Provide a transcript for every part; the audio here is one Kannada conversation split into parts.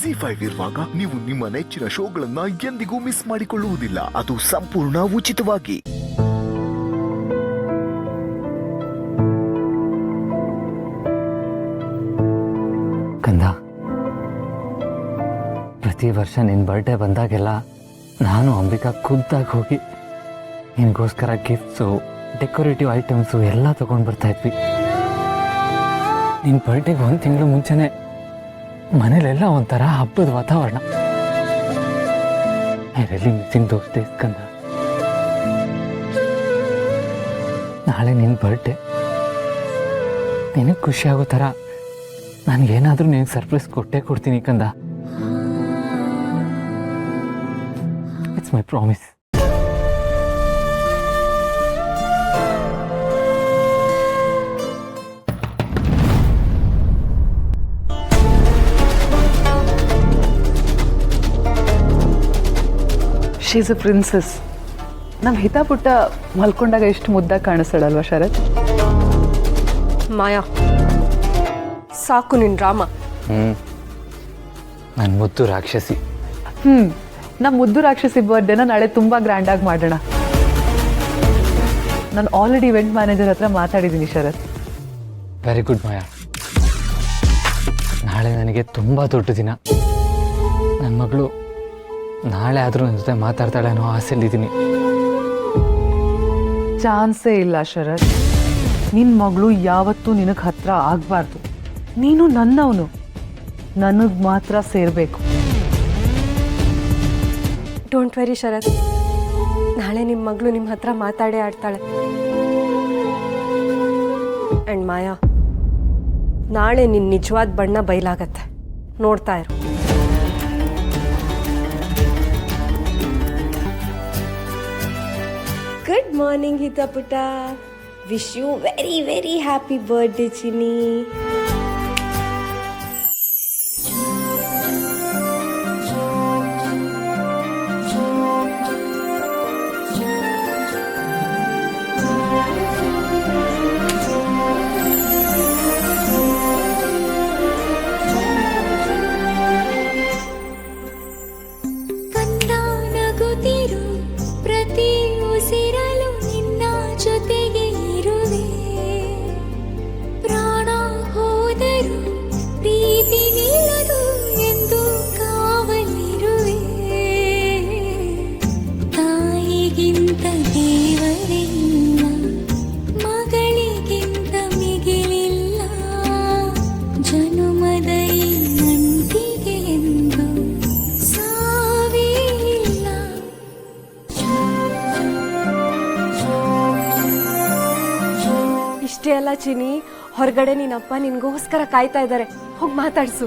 ಜಿ5 ಇರುವಾಗ ನೀವು ನಿಮ್ಮ ನೆಚ್ಚಿನ ಶೋಗಳನ್ನ ಎಂದಿಗೂ ಮಿಸ್ ಮಾಡಿಕೊಳ್ಳುವುದಿಲ್ಲ. ಅದು ಸಂಪೂರ್ಣ ಉಚಿತವಾಗಿ. ಕಂದ, ಪ್ರತಿ ವರ್ಷ ನಿನ್ನ ಬರ್ಡೇ ಬಂದಾಗೆಲ್ಲ ನಾನು ಅಂಬಿಕಾ ಖುದ್ದಾಗಿ ಹೋಗಿ ನಿನಗೋಸ್ಕರ ಗಿಫ್ಟ್ಸು, ಡೆಕೋರೇಟಿವ್ ಐಟಮ್ಸು ಎಲ್ಲ ತೊಗೊಂಡು ಬರ್ತಾ ಇದ್ವಿ. ನಿನ್ನ ಬರ್ಡೇಗೆ 1 ತಿಂಗಳು ಮುಂಚೆನೇ ಮನೇಲೆಲ್ಲ ಒಂಥರ ಹಬ್ಬದ ವಾತಾವರಣ. I really missing those days ಕಂದ. ನಾಳೆ ನಿನ್ನ ಬರ್ಡೇ, ನಿನಗೆ ಖುಷಿ ಆಗೋ ಥರ ನನಗೇನಾದರೂ ನಿನಗೆ ಸರ್ಪ್ರೈಸ್ ಕೊಟ್ಟೇ ಕೊಡ್ತೀನಿ ಕಂದ. It's my promise. She's a princess. ನಮ್ಮ ಹಿತ ಪುಟ್ಟ ಮಲ್ಕೊಂಡಾಗ ಎಷ್ಟು ಮುದ್ದಾಗಿ ಕಾಣಿಸ್ತಾಳಲ್ವಾ ಶರತ್? ಮಾಯಾ, ಸಾಕು ನಿನ್ ಡ್ರಾಮ. ನನ್ನ ಮುದ್ದು ರಾಕ್ಷಸಿ. ನಮ್ಮ ಮುದ್ದು ರಾಕ್ಷಸಿ ಬರ್ಡೇನ ನಾಳೆ ತುಂಬ ಗ್ರ್ಯಾಂಡಾಗಿ ಮಾಡೋಣ. ನಾನು ಆಲ್ರೆಡಿ ಇವೆಂಟ್ ಮ್ಯಾನೇಜರ್ ಹತ್ರ ಮಾತಾಡಿದ್ದೀನಿ ಶರತ್. ವೆರಿ ಗುಡ್ ಮಾಯಾ. ನಾಳೆ ನನಗೆ ತುಂಬ ದೊಡ್ಡ ದಿನ. ನನ್ನ ಮಗಳು ನಾಳೆ ಆದರೂ ನನ್ನ ಜೊತೆ ಮಾತಾಡ್ತಾಳೆ ಅನ್ನೋ ಆಸೆಯಲ್ಲಿದ್ದೀನಿ. ಚಾನ್ಸೇ ಇಲ್ಲ ಶರತ್. ನಿನ್ನ ಮಗಳು ಯಾವತ್ತೂ ನಿನಗೆ ಹತ್ರ ಆಗಬಾರ್ದು. ನೀನು ನನ್ನವನು, ನನಗೆ ಮಾತ್ರ ಸೇರಬೇಕು. ಡೋಂಟ್ ವೆರಿ ಶರತ್, ನಾಳೆ ನಿಮ್ಮ ಮಗಳು ನಿಮ್ಮ ಹತ್ರ ಮಾತಾಡೇ ಆಡ್ತಾಳೆ. ಆ್ಯಂಡ್ ಮಾಯಾ, ನಾಳೆ ನಿನ್ನ ನಿಜವಾದ ಬಣ್ಣ ಬಯಲಾಗತ್ತೆ, ನೋಡ್ತಾ ಇರು. ಗುಡ್ ಮಾರ್ನಿಂಗ್ ಹಿತ ಪುಟ. Wish you very very happy birthday Chini. ಇಷ್ಟೇ ಅಲ್ಲ ಚಿನಿ, ಹೊರಗಡೆ ನಿನ್ನಪ್ಪ ನಿನ್ಗೋಸ್ಕರ ಕಾಯ್ತಾ ಇದ್ದಾರೆ. ಹೋಗಿ ಮಾತಾಡ್ಸು.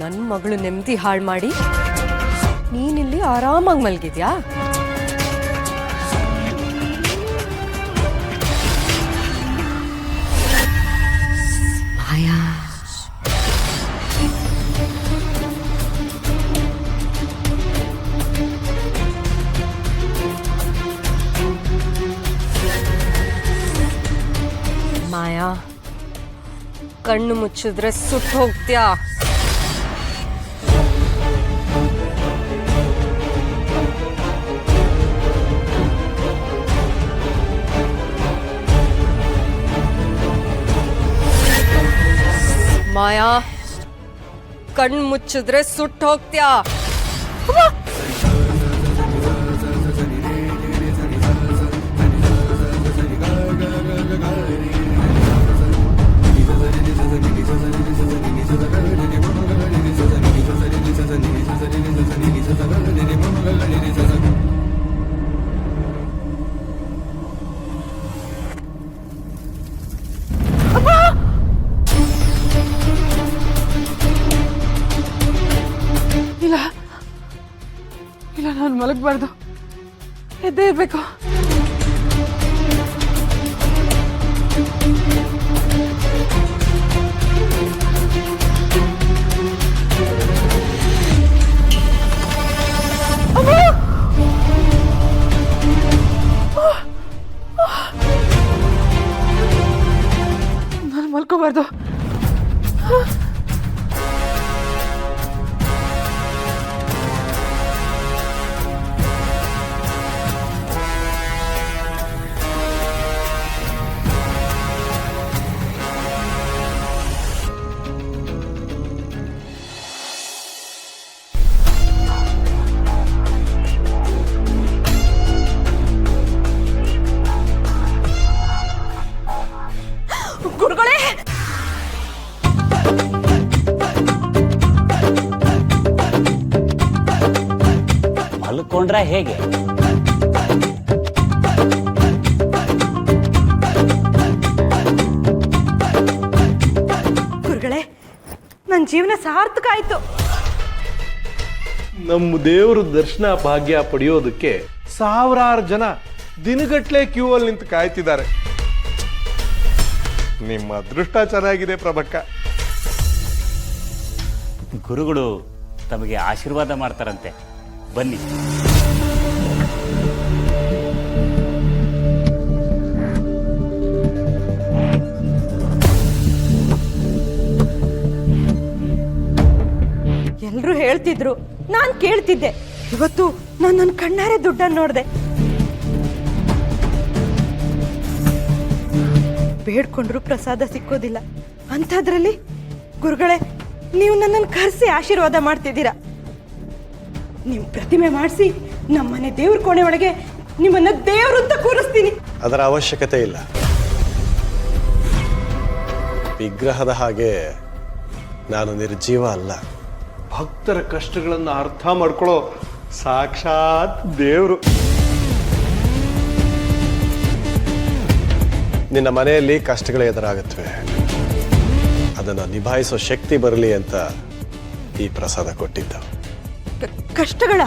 ನನ್ನ ಮಗಳು ನೆಮ್ಮದಿ ಹಾಳು ಮಾಡಿ ನೀನಿಲ್ಲಿ ಆರಾಮಾಗಿ ಮಲಗಿದ್ಯಾ? ಮಾಯಾ, ಕಣ್ಣು ಮುಚ್ಚಿದ್ರೆ ಸುಟ್ಟು ಹೋಗ್ತ್ಯಾ? ಮಾಯಾ, ಕಣ್ಣು ಮುಚ್ಚಿದ್ರೆ ಸುಟ್ಟು ಹೋಗ್ತ್ಯಾ? ಇಲ್ಲ, ನಾನು ಮಲಗಬಾರ್ದು, ಎದ್ದೇ ಇರಬೇಕು. ಆಗ್ಬಾರ್ದು. ಗುರುಗಳೇ, ಮಲ್ಕೊಂಡ್ರ ಹೇಗೆ? ಗುರುಗಳೇ, ನನ್ನ ಜೀವನ ಸಾರ್ಥಕ ಆಯ್ತು. ನಮ್ಮ ದೇವ್ರ ದರ್ಶನ ಭಾಗ್ಯ ಪಡೆಯೋದಕ್ಕೆ ಸಾವಿರಾರು ಜನ ದಿನಗಟ್ಲೆ ಕ್ಯೂ ಅಲ್ಲಿ ನಿಂತು ಕಾಯ್ತಿದ್ದಾರೆ. ನಿಮ್ಮ ಅದೃಷ್ಟ ಚೆನ್ನಾಗಿದೆ ಪ್ರಭಕ್ಕ. ಗುರುಗಳು ತಮಗೆ ಆಶೀರ್ವಾದ ಮಾಡ್ತಾರಂತೆ, ಬನ್ನಿ. ಎಲ್ರೂ ಹೇಳ್ತಿದ್ರು, ನಾನು ಕೇಳ್ತಿದ್ದೆ. ಇವತ್ತು ನಾನು ನನ್ನ ಕಣ್ಣಾರೆ ದುಡ್ಡನ್ನು ನೋಡಿದೆ. ಬೇಡ್ಕೊಂಡ್ರು ಪ್ರಸಾದ ಸಿಕ್ಕೋದಿಲ್ಲ. ಅಂಥದ್ರಲ್ಲಿ ಗುರುಗಳೇ, ನೀವು ನನ್ನನ್ನು ಕರೆಸಿ ಆಶೀರ್ವಾದ ಮಾಡ್ತಿದ್ದೀರಾ. ನಿಮ್ಮ ಪ್ರತಿಮೆ ಮಾಡಿಸಿ ನಮ್ಮನೆ ದೇವ್ರ ಕೋಣೆ ಒಳಗೆ ನಿಮ್ಮನ್ನ ದೇವ್ರು ಅಂತ ಕೂರಿಸ್ತೀನಿ. ಅದರ ಅವಶ್ಯಕತೆ ಇಲ್ಲ. ವಿಗ್ರಹದ ಹಾಗೆ ನಾನು ನಿರ್ಜೀವ ಅಲ್ಲ. ಭಕ್ತರ ಕಷ್ಟಗಳನ್ನು ಅರ್ಥ ಮಾಡ್ಕೊಳ್ಳೋ ಸಾಕ್ಷಾತ್ ದೇವ್ರು. ನಿನ್ನ ಮನೆಯಲ್ಲಿ ಕಷ್ಟಗಳು ಎದುರಾಗುತ್ತವೆ. ಅದನ್ನು ನಿಭಾಯಿಸೋ ಶಕ್ತಿ ಬರಲಿ ಅಂತ ಈ ಪ್ರಸಾದ ಕೊಟ್ಟಿದ್ದ. ಕಷ್ಟಗಳ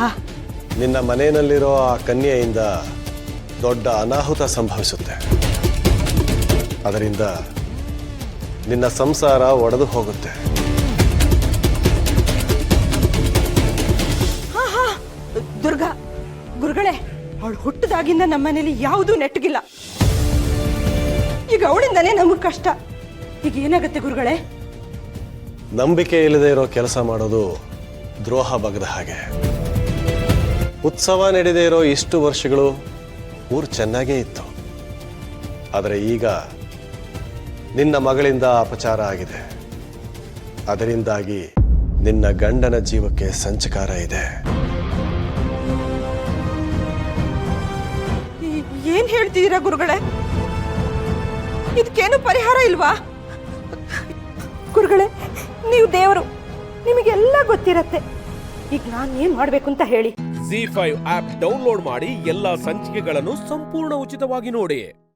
ನಿನ್ನ ಮನೆಯಲ್ಲಿರೋ ಆ ಕನ್ಯೆಯಿಂದ ದೊಡ್ಡ ಅನಾಹುತ ಸಂಭವಿಸುತ್ತೆ. ಅದರಿಂದ ನಿನ್ನ ಸಂಸಾರ ಒಡೆದು ಹೋಗುತ್ತೆ. ದುರ್ಗಾ, ಗುರುಗಳೇ, ಅವಳು ಹುಟ್ಟದಾಗಿಂದ ನಮ್ಮನೇಲಿ ಯಾವುದೂ ನೆಟ್ಟಗಿಲ್ಲ. ಈಗ ಅವಳಿಂದನೇ ನಮಗೆ ಕಷ್ಟ. ಈಗ ಏನಾಗುತ್ತೆ ಗುರುಗಳೇ? ನಂಬಿಕೆ ಇಲ್ಲದೆ ಇರೋ ಕೆಲಸ ಮಾಡೋದು ದ್ರೋಹ ಬಗೆದ ಹಾಗೆ. ಉತ್ಸವ ನಡೆದೇ ಇರೋ ಇಷ್ಟು ವರ್ಷಗಳು ಊರು ಚೆನ್ನಾಗೇ ಇತ್ತು. ಆದರೆ ಈಗ ನಿನ್ನ ಮಗಳಿಂದ ಅಪಚಾರ ಆಗಿದೆ. ಅದರಿಂದಾಗಿ ನಿನ್ನ ಗಂಡನ ಜೀವಕ್ಕೆ ಸಂಚಕಾರ ಇದೆ. ಏನ್ ಹೇಳ್ತಿದ್ದೀರಾ ಗುರುಗಳೇ? ಇದಕ್ಕೇನು ಪರಿಹಾರ ಇಲ್ವಾ? ಗುರುಗಳೇ, ನೀವು ದೇವರು, ನಿಮಗೆಲ್ಲ ಗೊತ್ತಿರತ್ತೆ. ಈಗ ನಾನು ಏನ್ ಮಾಡ್ಬೇಕು ಅಂತ ಹೇಳಿ. ZEE5 ಆಪ್ ಡೌನ್ಲೋಡ್ ಮಾಡಿ ಎಲ್ಲಾ ಸಂಚಿಕೆಗಳನ್ನು ಸಂಪೂರ್ಣ ಉಚಿತವಾಗಿ ನೋಡಿ.